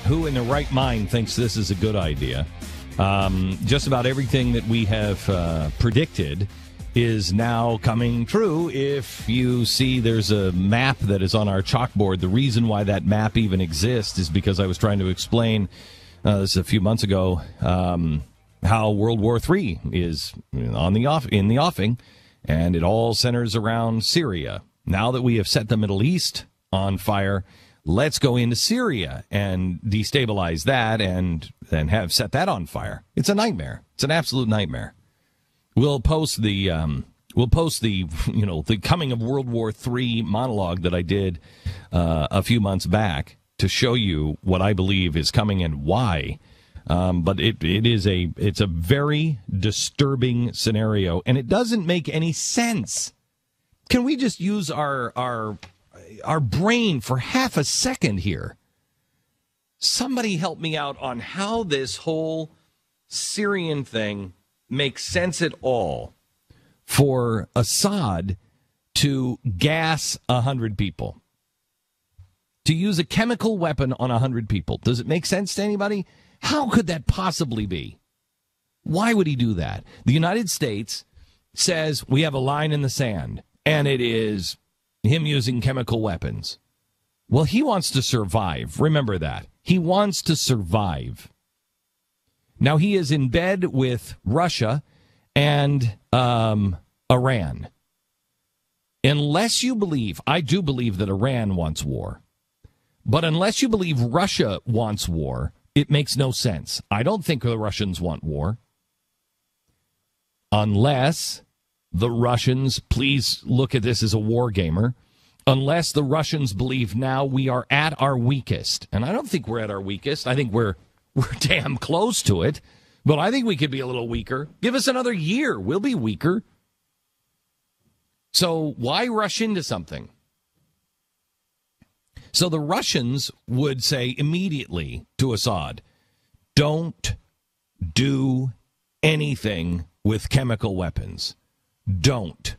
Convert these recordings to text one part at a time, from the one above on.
Who in their right mind thinks this is a good idea? Just about everything that we have predicted is now coming true. If you see there's a map that is on our chalkboard, the reason why that map even exists is because I was trying to explain this a few months ago how World War III is in the offing, and it all centers around Syria. Now that we have set the Middle East on fire, let's go into Syria and destabilize that and have set that on fire. It's a nightmare. It's an absolute nightmare. We'll post the the coming of World War III monologue that I did a few months back to show you what I believe is coming and why. But it's a very disturbing scenario, and it doesn't make any sense. Can we just use our brain for half a second here? Somebody help me out on how this whole Syrian thing makes sense at all for Assad to gas 100 people, to use a chemical weapon on 100 people. Does it make sense to anybody? How could that possibly be? Why would he do that? The United States says we have a line in the sand, and it is him using chemical weapons. Well, he wants to survive. Remember that. He wants to survive. Now, he is in bed with Russia and Iran. Unless you believe, I do believe that Iran wants war. But unless you believe Russia wants war, it makes no sense. I don't think the Russians want war. Unless the Russians, please look at this as a war gamer, unless the Russians believe now we are at our weakest. And I don't think we're at our weakest. I think we're damn close to it. But I think we could be a little weaker. Give us another year. We'll be weaker. So why rush into something? So the Russians would say immediately to Assad, don't do anything with chemical weapons. Don't.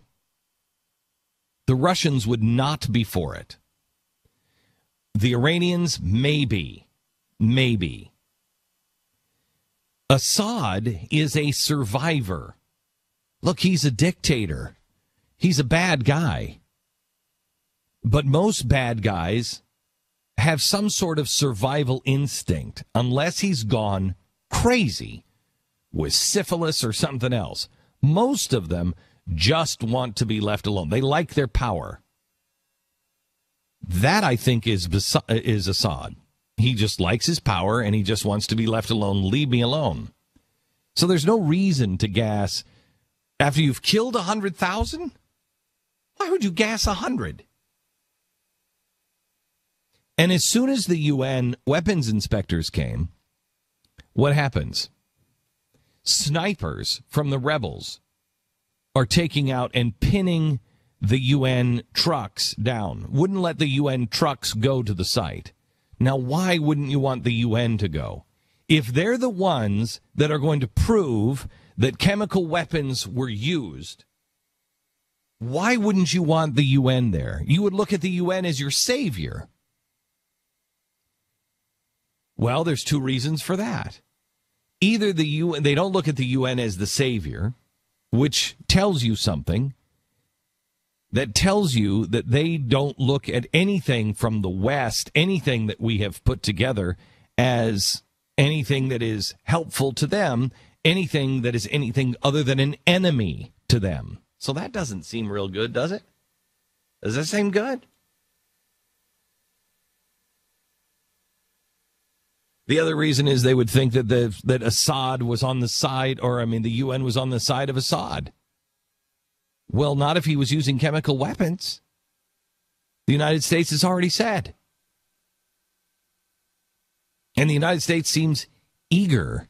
The Russians would not be for it. The Iranians, maybe. Assad is a survivor. Look, he's a dictator. He's a bad guy. But most bad guys have some sort of survival instinct, unless he's gone crazy with syphilis or something else. Most of them just want to be left alone. They like their power. That, I think, is Assad. He just likes his power, and he just wants to be left alone. Leave me alone. So there's no reason to gas. After you've killed 100,000, why would you gas 100? And as soon as the UN weapons inspectors came, what happens? Snipers from the rebels are taking out and pinning the UN trucks down. Wouldn't let the UN trucks go to the site. Now, why wouldn't you want the UN to go? If they're the ones that are going to prove that chemical weapons were used, why wouldn't you want the UN there? You would look at the UN as your savior. Well, there's two reasons for that. Either the UN, they don't look at the UN as the savior, which tells you something. That tells you that they don't look at anything from the West, anything that we have put together, as anything that is helpful to them, anything that is anything other than an enemy to them. So that doesn't seem real good, does it? Does that seem good? The other reason is they would think that that Assad was on the side, the UN was on the side of Assad. Well, not if he was using chemical weapons. The United States has already said. And the United States seems eager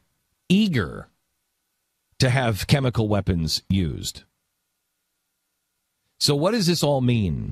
to have chemical weapons used. So what does this all mean?